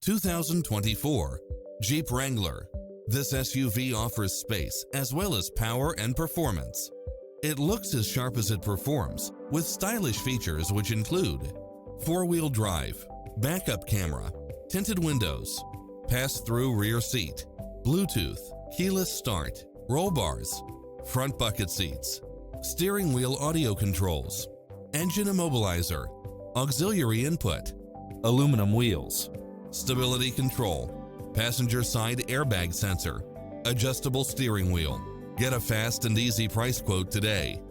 2024 Jeep Wrangler. This SUV offers space as well as power and performance. It looks as sharp as it performs, with stylish features which include four-wheel drive, backup camera, tinted windows, pass-through rear seat, Bluetooth, keyless start, roll bars, front bucket seats, steering wheel audio controls, engine immobilizer, auxiliary input, aluminum wheels, stability control, passenger side airbag sensor, adjustable steering wheel. Get a fast and easy price quote today.